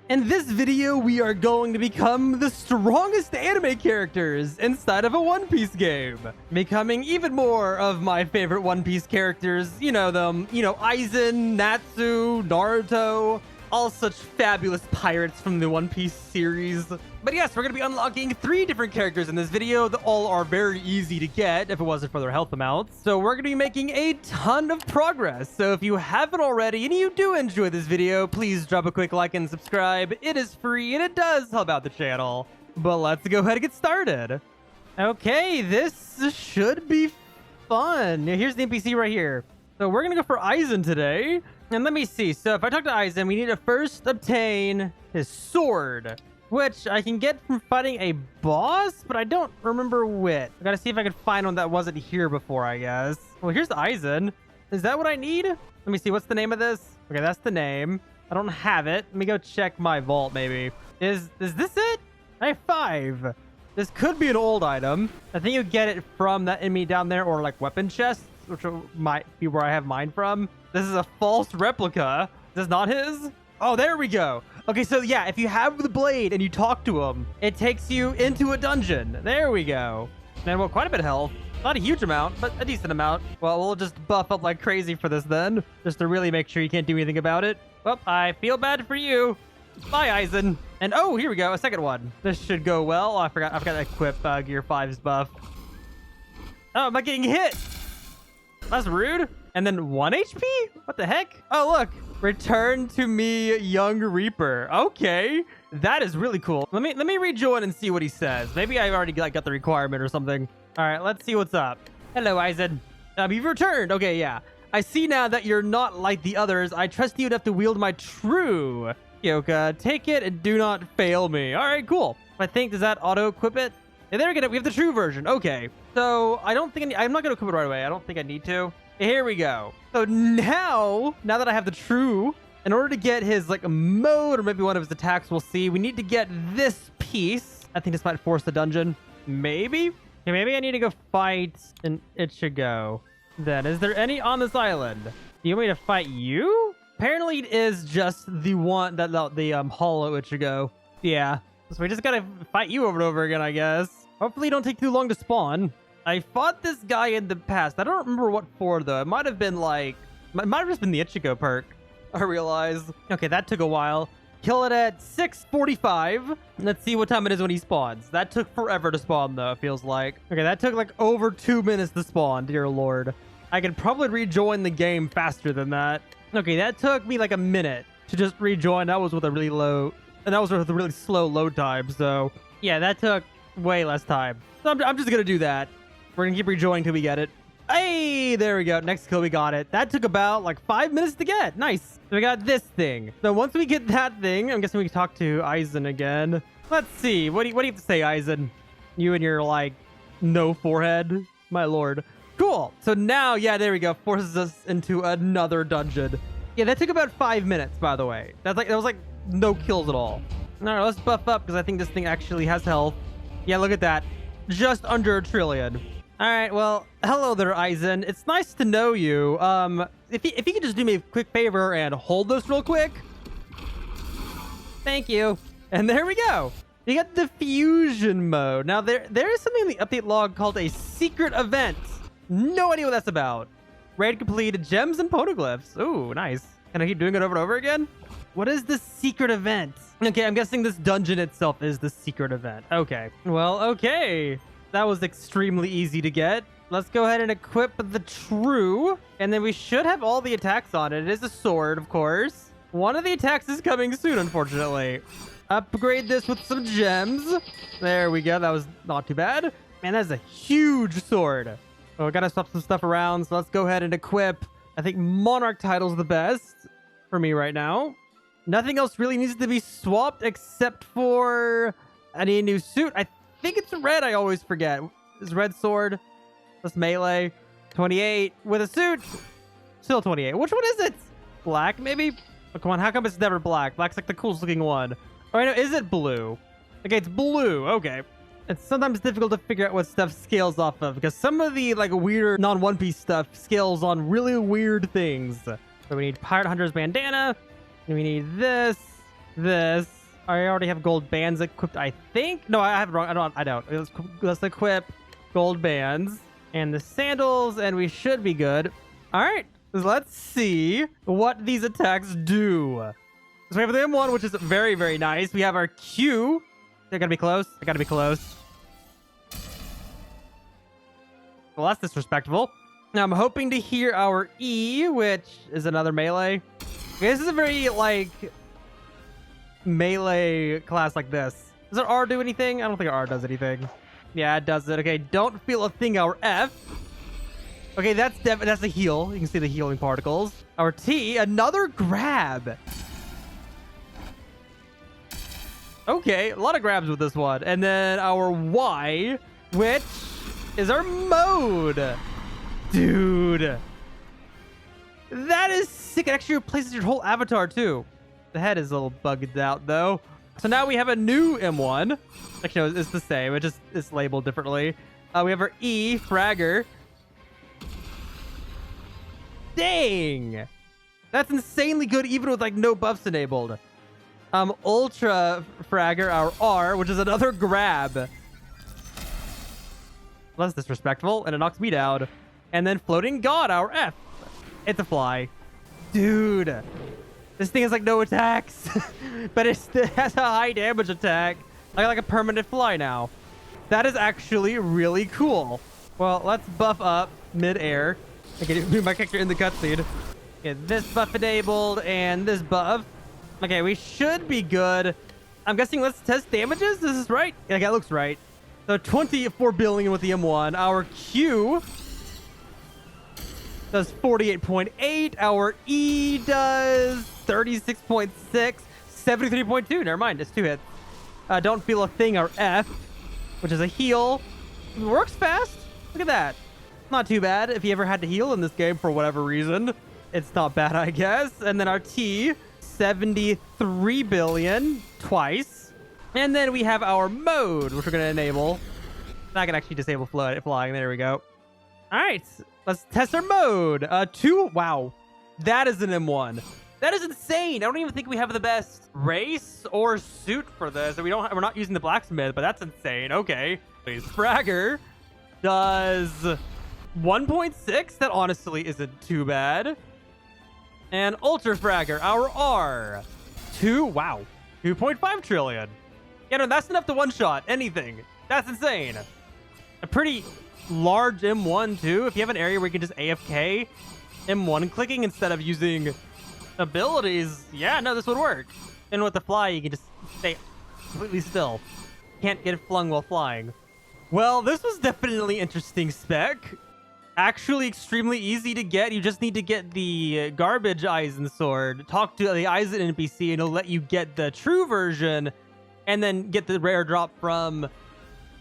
In this video, we are going to become the strongest anime characters inside of a One Piece game. Becoming even more of my favorite One Piece characters. You know them. You know, Aizen, Natsu, Naruto. All such fabulous pirates from the One Piece series. But yes, we're going to be unlocking 3 different characters in this video. All are very easy to get if it wasn't for their health amounts. So we're going to be making a ton of progress. So if you haven't already and you do enjoy this video, please drop a quick like and subscribe. It is free and it does help out the channel. But let's go ahead and get started. Okay, this should be fun. Here's the NPC right here. So we're going to go for Aizen today. And let me see. So if I talk to Aizen, we need to first obtain his sword, which I can get from fighting a boss, but I don't remember which. I gotta see if I can find one that wasn't here before, I guess. Well, here's Aizen. Is that what I need? Let me see. What's the name of this? Okay, that's the name. I don't have it. Let me go check my vault, maybe. Is this it? I have 5. This could be an old item. I think you get it from that enemy down there, or like weapon chests, which might be where I have mine from. This is a false replica. Is this not his? Oh, there we go. Okay, so yeah, if you have the blade and you talk to him, it takes you into a dungeon. There we go. And well, quite a bit of health. Not a huge amount, but a decent amount. Well, we'll just buff up like crazy for this then, just to really make sure you can't do anything about it. Well, I feel bad for you. Bye, Aizen. And oh, here we go, a second one. This should go well. Oh, I forgot to equip Gear 5's buff. Oh, am I getting hit? That's rude. And then 1 HP? What the heck? Oh, look. Return to me, young Reaper. Okay. That is really cool. Let me rejoin and see what he says. Maybe I already got the requirement or something. All right, let's see what's up. Hello, Aizen. You've returned. Okay, yeah. I see now that you're not like the others. I trust you enough to wield my true Yoka. Take it and do not fail me. All right, cool. I think, does that auto-equip it? Yeah, there we go. We have the true version. Okay. So I don't think I'm not going to equip it right away. I don't think I need to. Here we go. So now that I have the true, in order to get his like mode or maybe one of his attacks, we'll see. We need to get this piece. I think this might force the dungeon. Maybe. Okay, maybe I need to go fight an Ichigo. Then, is there any on this island? Do you want me to fight you? Apparently, it is just the one that the hollow Ichigo. Yeah. So we just gotta fight you over and over again, I guess. Hopefully, you don't take too long to spawn. I fought this guy in the past. I don't remember what for, though. It might have been like... It might have just been the Ichigo perk, I realized. Okay, that took a while. Kill it at 6:45. Let's see what time it is when he spawns. That took forever to spawn, though, it feels like. Okay, that took like over 2 minutes to spawn, dear lord. I could probably rejoin the game faster than that. Okay, that took me like a minute to just rejoin. That was with a really low... And that was with a really slow load time, so... Yeah, that took way less time. So I'm just gonna do that. We're gonna keep rejoining till we get it. Hey, there we go. Next kill, we got it. That took about like 5 minutes to get. Nice. So we got this thing. So once we get that thing, I'm guessing we can talk to Aizen again. Let's see. What do you have to say, Aizen? You and your like no forehead, my lord. Cool. So now, yeah, there we go. Forces us into another dungeon. Yeah, that took about 5 minutes, by the way. That was like no kills at all. All right, let's buff up because I think this thing actually has health. Yeah, look at that. Just under 1 trillion. All right, well, hello there, Aizen. It's nice to know you. If you could just do me a quick favor and hold this real quick. Thank you. And there we go. You got the fusion mode. Now, there is something in the update log called a secret event. No idea what that's about. Raid completed, gems and poneglyphs. Ooh, nice. Can I keep doing it over and over again? What is the secret event? Okay, I'm guessing this dungeon itself is the secret event. Okay. Well, okay. That was extremely easy to get. Let's go ahead and equip the true. And then we should have all the attacks on it. It is a sword, of course. One of the attacks is coming soon, unfortunately. Upgrade this with some gems. There we go. That was not too bad. Man, that's a huge sword. Oh, we gotta swap some stuff around. So let's go ahead and equip. I think Monarch title's the best for me right now. Nothing else really needs to be swapped except for I need a new suit. I think it's red. I always forget. It's red sword. That's melee. 28 with a suit. Still 28. Which one is it? Black, maybe? Oh, come on. How come it's never black? Black's like the coolest looking one. Oh, I know. Is it blue? Okay, it's blue. Okay. It's sometimes difficult to figure out what stuff scales off of because some of the like weirder non-One Piece stuff scales on really weird things. So we need Pirate Hunter's bandana. We need this. this. I already have gold bands equipped, I think. No, I have it wrong. I don't. Let's equip gold bands and the sandals, and we should be good. All right, let's see what these attacks do. So we have the M1, which is very, very nice. We have our Q. They're gonna be close. They gotta be close. Well, that's disrespectful. Now I'm hoping to hear our E, which is another melee. Okay, this is a very, like, melee class like this. Does our R do anything? I don't think our R does anything. Yeah, it does it. Okay, don't feel a thing. Our F. Okay, that's a heal. You can see the healing particles. Our T, another grab. Okay, a lot of grabs with this one. And then our Y, which is our mode. Dude. That is sick. It actually replaces your whole avatar, too. The head is a little bugged out, though. So now we have a new M1. Actually, no, it's the same. It just is labeled differently. We have our E, Fragger. Dang. That's insanely good, even with, like, no buffs enabled. Ultra Fragger, our R, which is another grab. That's disrespectful, and it knocks me down. And then Floating God, our F. It's a fly. Dude. This thing has, like, no attacks. But it has a high damage attack. Like a permanent fly now. That is actually really cool. Well, let's buff up mid-air. I can move my character in the cutscene. Get this buff enabled, and this buff. Okay, we should be good. I'm guessing let's test damages. This is right. Yeah, that looks right. So 24 billion with the M1. Our Q does 48.8. Our E does 36.6. 73.2. Never mind. It's 2 hits. Don't feel a thing. Our F, which is a heal. It works fast. Look at that. Not too bad. If you ever had to heal in this game for whatever reason, it's not bad, I guess. And then our T, 73 billion twice. And then we have our mode, which we're going to enable. I can actually disable flying. There we go. All right, let's test our mode. 2. Wow, that is an M1. That is insane. I don't even think we have the best race or suit for this. We're not using the blacksmith, but that's insane. Okay, please. Fragger does 1.6. That honestly isn't too bad. And Ultra Fragger, our R, 2. Wow, 2.5 trillion. Yeah, no, that's enough to one-shot anything. That's insane. A pretty large M1, too. If you have an area where you can just AFK M1 clicking instead of using abilities, yeah, no, this would work. And with the fly, you can just stay completely still. Can't get flung while flying. Well, this was definitely interesting spec. Actually extremely easy to get. You just need to get the garbage Aizen sword. Talk to the Aizen NPC and it'll let you get the true version and then get the rare drop from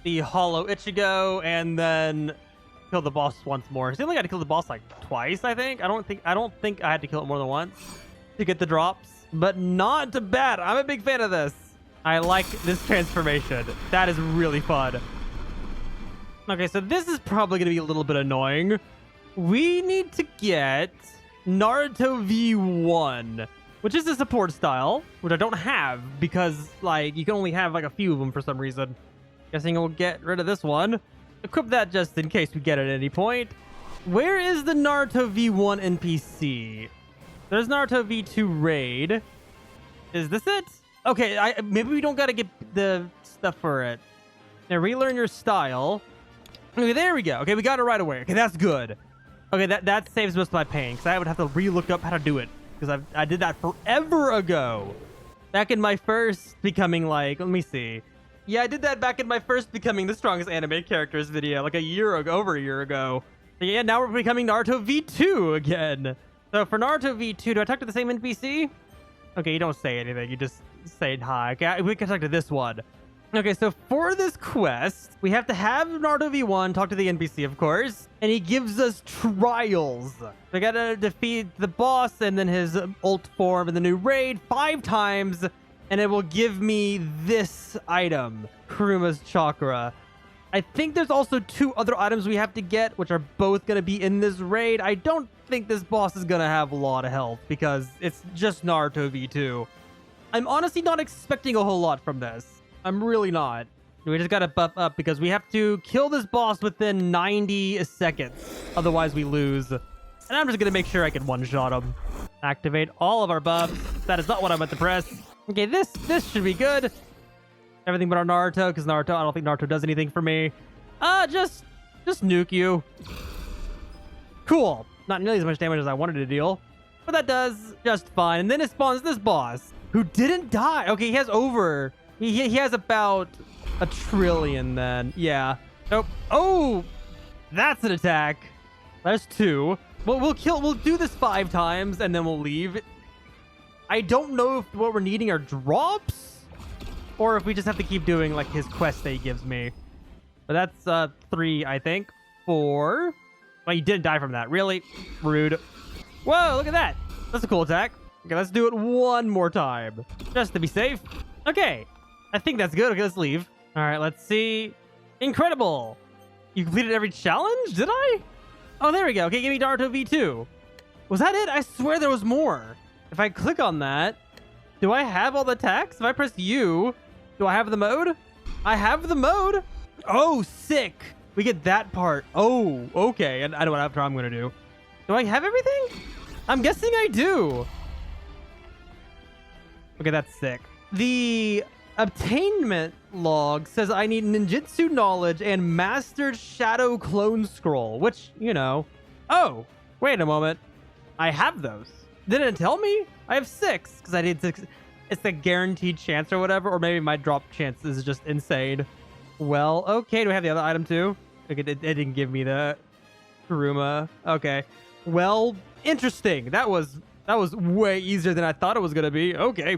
the hollow Ichigo and then kill the boss once more. So I only got to kill the boss like twice, I think. I don't think I had to kill it more than once to get the drops, but not bad. I'm a big fan of this. I like this transformation. That is really fun. Okay, so this is probably going to be a little bit annoying. We need to get Naruto V1, which is a support style, which I don't have because, like, you can only have, like, a few of them for some reason. Guessing we'll get rid of this one. Equip that just in case we get it at any point. Where is the Naruto V1 NPC? There's Naruto V2 raid. Is this it? Okay, maybe we don't got to get the stuff for it. Now, relearn your style. Okay, there we go. Okay, we got it right away. Okay, that's good. Okay, that saves most of my pain because I would have to re-look up how to do it because I did that forever ago. Back in my first becoming, like, let me see. Yeah, I did that back in my first becoming the strongest anime characters video, like over a year ago. So yeah, now we're becoming Naruto V2 again. So for Naruto V2, do I talk to the same NPC? Okay, you don't say anything. You just say hi. Okay, we can talk to this one. Okay, so for this quest, we have to have Naruto V1 talk to the NPC, of course, and he gives us trials. We gotta defeat the boss and then his ult form in the new raid 5 times, and it will give me this item, Kuruma's Chakra. I think there's also 2 other items we have to get, which are both gonna be in this raid. I don't think this boss is gonna have a lot of health because it's just Naruto V2. I'm honestly not expecting a whole lot from this. I'm really not. We just gotta buff up because we have to kill this boss within 90 seconds. Otherwise, we lose. And I'm just gonna make sure I can one-shot him. Activate all of our buffs. That is not what I meant to press. Okay, this should be good. Everything but our Naruto, because I don't think Naruto does anything for me. Just nuke you. Cool. Not nearly as much damage as I wanted to deal. But that does just fine. And then it spawns this boss, who didn't die. Okay, he has over... He has about 1 trillion then. Yeah. Nope. Oh! That's an attack. There's 2. Well, we'll do this 5 times, and then we'll leave. I don't know if what we're needing are drops, or if we just have to keep doing, like, his quest that he gives me. But that's 3, I think. 4. Well, you didn't die from that. Really? Rude. Whoa, look at that. That's a cool attack. Okay, let's do it one more time, just to be safe. Okay. I think that's good. Okay, let's leave. All right, let's see. Incredible. You completed every challenge? Did I? Oh, there we go. Okay, give me Naruto V2. Was that it? I swear there was more. If I click on that, do I have all the attacks? If I press U, do I have the mode? I have the mode. Oh, sick. We get that part. Oh, okay. And I know what I'm going to do. Do I have everything? I'm guessing I do. Okay, that's sick. The obtainment log says I need ninjutsu knowledge and mastered shadow clone scroll, which, you know. Oh, wait a moment. I have those. Didn't it tell me? I have 6 because I did 6. It's the guaranteed chance or whatever, or maybe my drop chance is just insane. Well, okay. Do I have the other item too? Okay, it didn't give me the Kuruma. Okay. Well, interesting. That was way easier than I thought it was gonna be. Okay,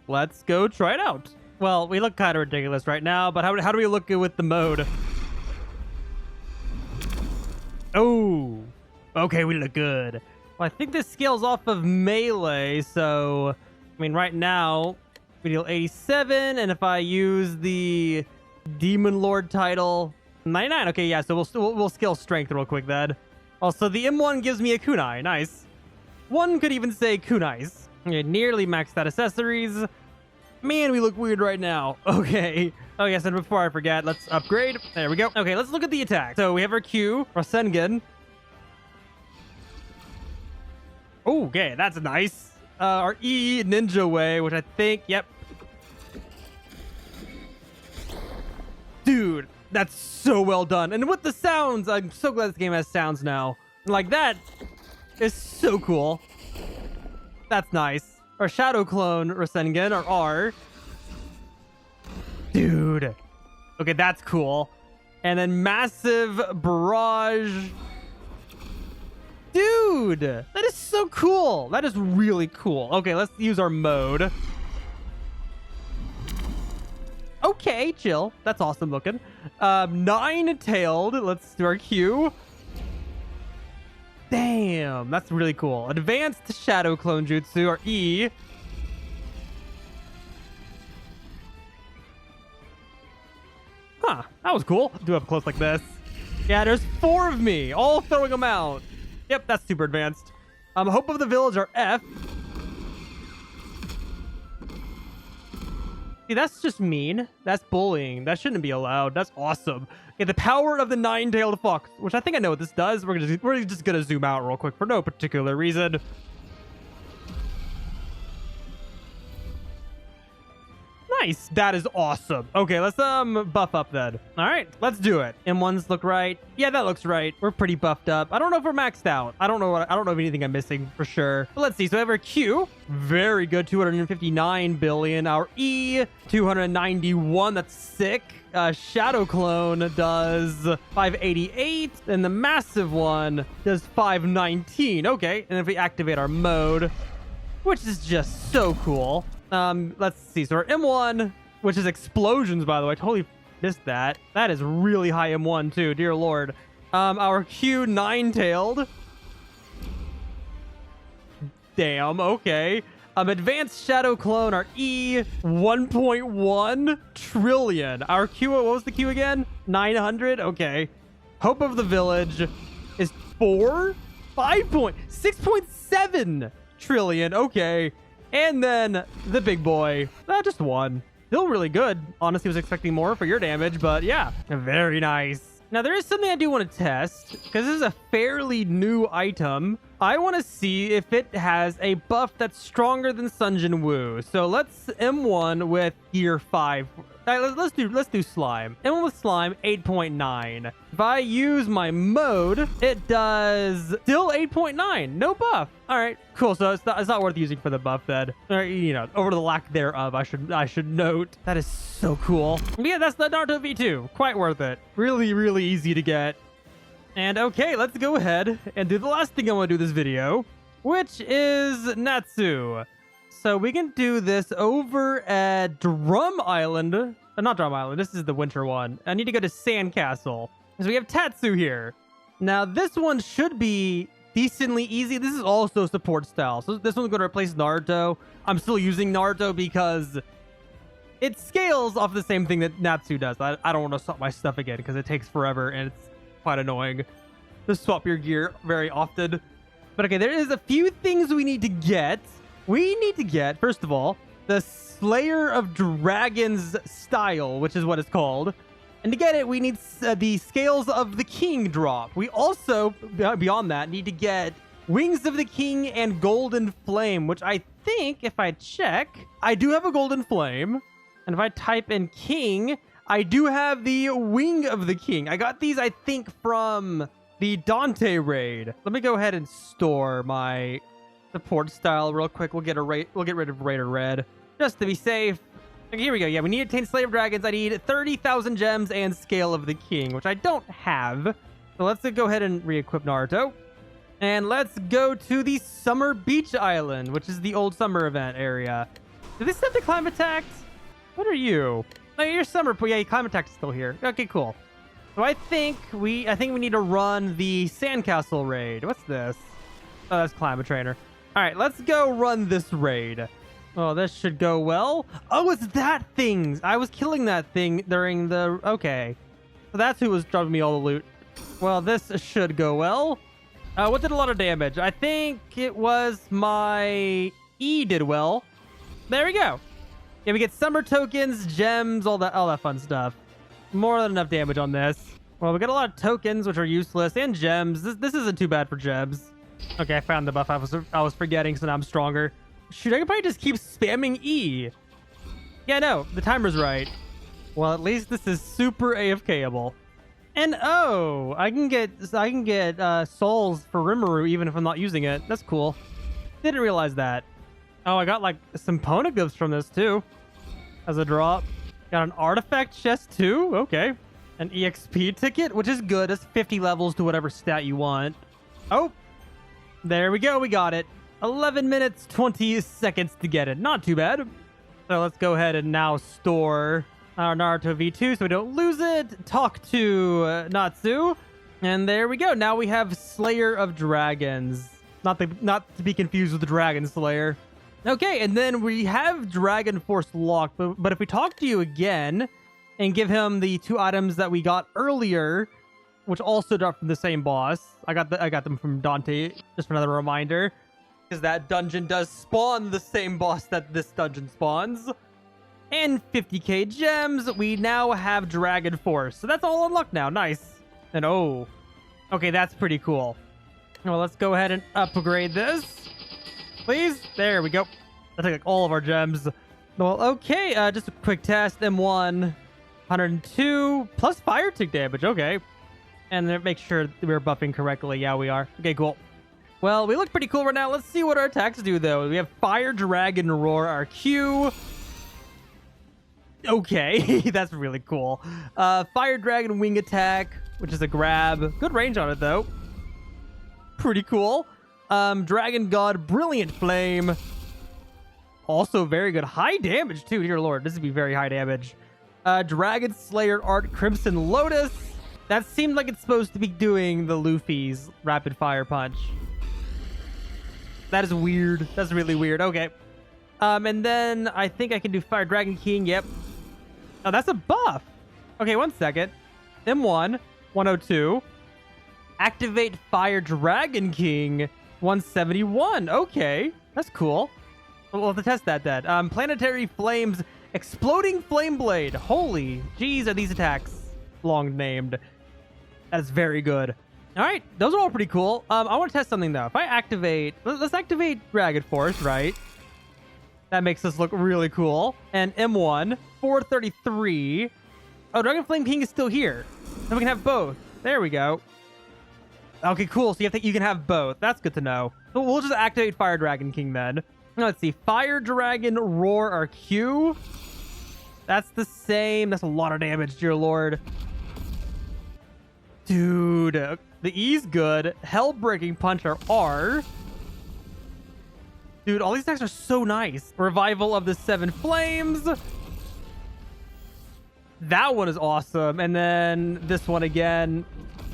let's go try it out. Well, we look kind of ridiculous right now, but how do we look with the mode? Oh, okay, we look good. Well, I think this scales off of melee, so I mean, right now we deal 87, and if I use the Demon Lord title, 99. Okay, yeah, so we'll scale strength real quick then. Also, the M1 gives me a kunai. Nice. One could even say kunais. Okay, nearly maxed out accessories. Man, we look weird right now. Okay. Oh, yes, and before I forget, let's upgrade. There we go. Okay, let's look at the attack. So we have our Q, Rasengan. Okay, that's nice. Our E, Ninja Way, which I think, yep. Dude, that's so well done. And with the sounds, I'm so glad this game has sounds now. Like, that is so cool. That's nice. Our Shadow Clone Rasengan, or R. Dude. Okay, that's cool. And then Massive Barrage. Dude, that is so cool. That is really cool. Okay, let's use our mode. Okay, chill. That's awesome looking. 9-tailed. Let's do our Q. Damn, that's really cool. Advanced Shadow Clone Jutsu, or E. Huh, that was cool. Do up close like this. Yeah, there's 4 of me, all throwing them out. Yep, that's super advanced. Hope of the Village, or F. See, that's just mean. That's bullying. That shouldn't be allowed. That's awesome. Okay, the power of the 9-tailed fox, which I think I know what this does. We're just gonna zoom out real quick for no particular reason. Nice. That is awesome. Okay, let's buff up then. All right, let's do it. M1s look right. Yeah, that looks right. We're pretty buffed up. I don't know if we're maxed out. I don't know if anything I'm missing for sure. But let's see. So we have our Q. Very good. 259 billion. Our E, 291. That's sick. Shadow Clone does 588, and the massive one does 519. Okay, and if we activate our mode, which is just so cool. Let's see. So our M1, which is explosions, by the way. I totally missed that. That is really high M1 too. Dear Lord. Our Q, 9-tailed. Damn. Okay. Advanced Shadow Clone, our E, 1.1 trillion. Our Q, what was the Q again? 900. Okay. Hope of the Village is 6.7 trillion. Okay. And then the big boy. Just one. Still really good. Honestly, was expecting more for your damage, but yeah, very nice. Now, there is something I do want to test, because this is a fairly new item. I want to see if it has a buff that's stronger than Sunjin Woo. So let's M1 with Gear 5. Let's do Slime. M1 with Slime, 8.9. If I use my mode, it does still 8.9. No buff. All right, cool. So it's not worth using for the buff then. Or, you know, over the lack thereof, I should note. That is so cool. But yeah, that's the Naruto V2. Quite worth it. Really, really easy to get. And okay, let's go ahead and do the last thing I want to do this video, which is Natsu. So we can do this over at Drum Island. Not Drum Island, this is the winter one. I need to go to Sandcastle. So we have Tatsu here. Now this one should be decently easy. This is also support style. So this one's going to replace Naruto. I'm still using Naruto because it scales off the same thing that Natsu does. I don't want to swap my stuff again because it takes forever and it's quite annoying to swap your gear very often. But okay, there is a few things we need to get. We need to get, first of all, the Slayer of Dragons style, which is what it's called. And to get it, we need the Scales of the King drop. We also, beyond that, need to get Wings of the King and Golden Flame, which I think, if I check, I do have a Golden Flame. And if I type in King, I do have the Wing of the King. I got these, I think, from the Dante raid. Let me go ahead and store my support style real quick. We'll get rid of Raider Red just to be safe. Okay, here we go. Yeah, we need to obtain Slayer of Dragons. I need 30,000 gems and Scale of the King, which I don't have. So let's go ahead and re-equip Naruto. And let's go to the Summer Beach Island, which is the old summer event area. Did they set the climate tax? What are you? Oh, your summer. Yeah, your climate tax is still here. Okay, cool. So I think we need to run the Sandcastle raid. What's this? Oh, that's Climate Trainer. All right, let's go run this raid. Oh, this should go well. Oh, it's that thing. I was killing that thing during the... Okay. So that's who was dropping me all the loot. Well, this should go well. What did a lot of damage? I think it was my E did well. There we go. Yeah, we get summer tokens, gems, all that fun stuff. More than enough damage on this. Well, we got a lot of tokens, which are useless, and gems. This isn't too bad for gems. Okay, I found the buff I was forgetting, so now I'm stronger. Shoot, I could probably just keep spamming E. Yeah, no, the timer's right. Well, at least this is super AFKable. And oh, I can get souls for Rimuru even if I'm not using it. That's cool. Didn't realize that. Oh, I got like some poneglyphs from this too, as a drop. Got an artifact chest too. Okay, an EXP ticket, which is good. That's 50 levels to whatever stat you want. Oh, there we go. We got it. 11 minutes, 20 seconds to get it. Not too bad. So let's go ahead and now store our Naruto V2 so we don't lose it. Talk to Natsu. And there we go. Now we have Slayer of Dragons. Not to be confused with the Dragon Slayer. Okay, and then we have Dragon Force locked. But if we talk to you again and give him the 2 items that we got earlier, which also dropped from the same boss. I got them from Dante, just for another reminder. Because that dungeon does spawn the same boss that this dungeon spawns. And 50k gems, we now have Dragon Force. So that's all unlocked now. Nice. And oh, okay, that's pretty cool. Well, let's go ahead and upgrade this. Please. There we go. That took like all of our gems. Well, okay, just a quick test. M1, 102 plus fire tick damage. Okay. And then make sure we're buffing correctly. Yeah, we are. Okay, cool. Well, we look pretty cool right now. Let's see what our attacks do, though. We have Fire, Dragon, Roar, our Q. Okay, that's really cool. Fire, Dragon, Wing Attack, which is a grab. Good range on it, though. Pretty cool. Dragon God, Brilliant Flame. Also very good. High damage, too. Dear Lord, this would be very high damage. Dragon Slayer, Art, Crimson Lotus. That seemed like it's supposed to be doing the Luffy's Rapid Fire Punch. That is weird. That's really weird. Okay. And then I think I can do Fire Dragon King. Yep. Oh, that's a buff. Okay, 1 second. M1, 102. Activate Fire Dragon King, 171. Okay, that's cool. We'll have to test that then. Planetary Flames, Exploding Flame Blade. Holy jeez, are these attacks long named. That's very good. All right, those are all pretty cool. I want to test something though. If I activate, let's activate Dragon Force, right? That makes this look really cool. And M1, 433. Oh, Dragon Flame King is still here. Then we can have both. There we go. Okay, cool. So you can have both. That's good to know. So we'll just activate Fire Dragon King then. Let's see. Fire Dragon Roar our Q. That's the same. That's a lot of damage, dear lord. Dude, the E's good. Hell-breaking Punch our R. Dude, all these attacks are so nice. Revival of the Seven Flames. That one is awesome. And then this one again,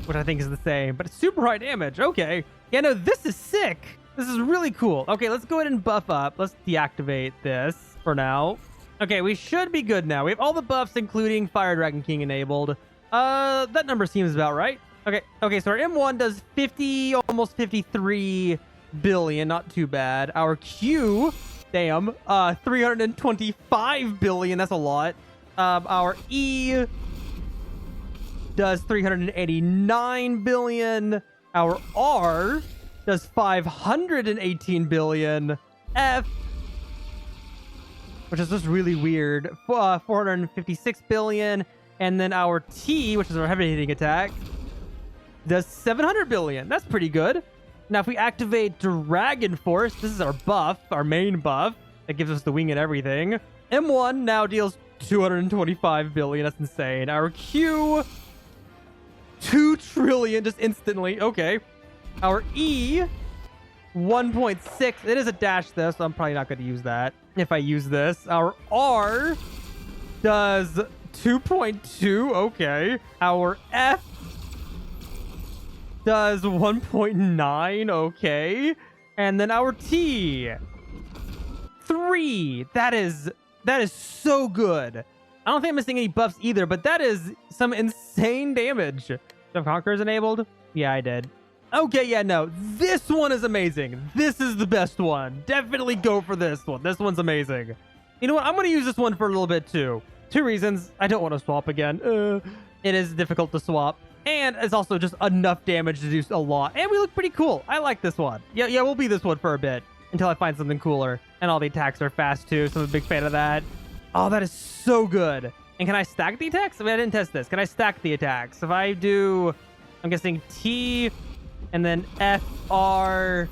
which I think is the same, but it's super high damage. Okay. Yeah, no, this is sick. This is really cool. Okay, let's go ahead and buff up. Let's deactivate this for now. Okay, we should be good now. We have all the buffs, including Fire Dragon King enabled. That number seems about right. Okay, so our M1 does 50, almost 53 billion. Not too bad. Our Q, damn, 325 billion. That's a lot. Our E does 389 billion. Our R does 518 billion. F, which is just really weird, 456 billion. And then our T, which is our heavy hitting attack, does 700 billion. That's pretty good. Now, if we activate Dragon Force, this is our buff, our main buff. That gives us the wing and everything. M1 now deals 225 billion. That's insane. Our Q, 2 trillion just instantly. Okay. Our E, 1.6. It is a dash though, so I'm probably not going to use that if I use this. Our R does 2.2. Okay. Our F does 1.9. Okay. And then our T, 3. That is so good. I don't think I'm missing any buffs either, but that is some insane damage. So Conqueror's enabled? Yeah, I did. Okay, yeah, no. This one is amazing. This is the best one. Definitely go for this one. This one's amazing. You know what? I'm going to use this one for a little bit too. 2 reasons. I don't want to swap again. It is difficult to swap. And it's also just enough damage to do a lot. And we look pretty cool. I like this one. Yeah, we'll be this one for a bit until I find something cooler. And all the attacks are fast too, so I'm a big fan of that. Oh, that is so good. And can I stack the attacks? I mean, I didn't test this. Can I stack the attacks? If I do, I'm guessing T and then F, R.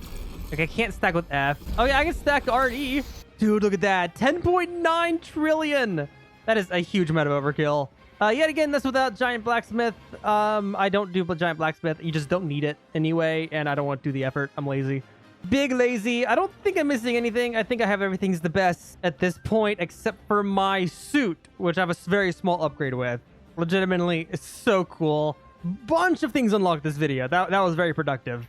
Okay, I can't stack with F. Oh yeah, I can stack R and E. Dude, look at that. 10.9 trillion. That is a huge amount of overkill. Yet again, that's without Giant Blacksmith. I don't do Giant Blacksmith. You just don't need it anyway, and I don't want to do the effort. I'm lazy. Big lazy. I don't think I'm missing anything. I think I have everything's the best at this point, except for my suit, which I have a very small upgrade with. Legitimately, it's so cool. Bunch of things unlocked this video. That was very productive.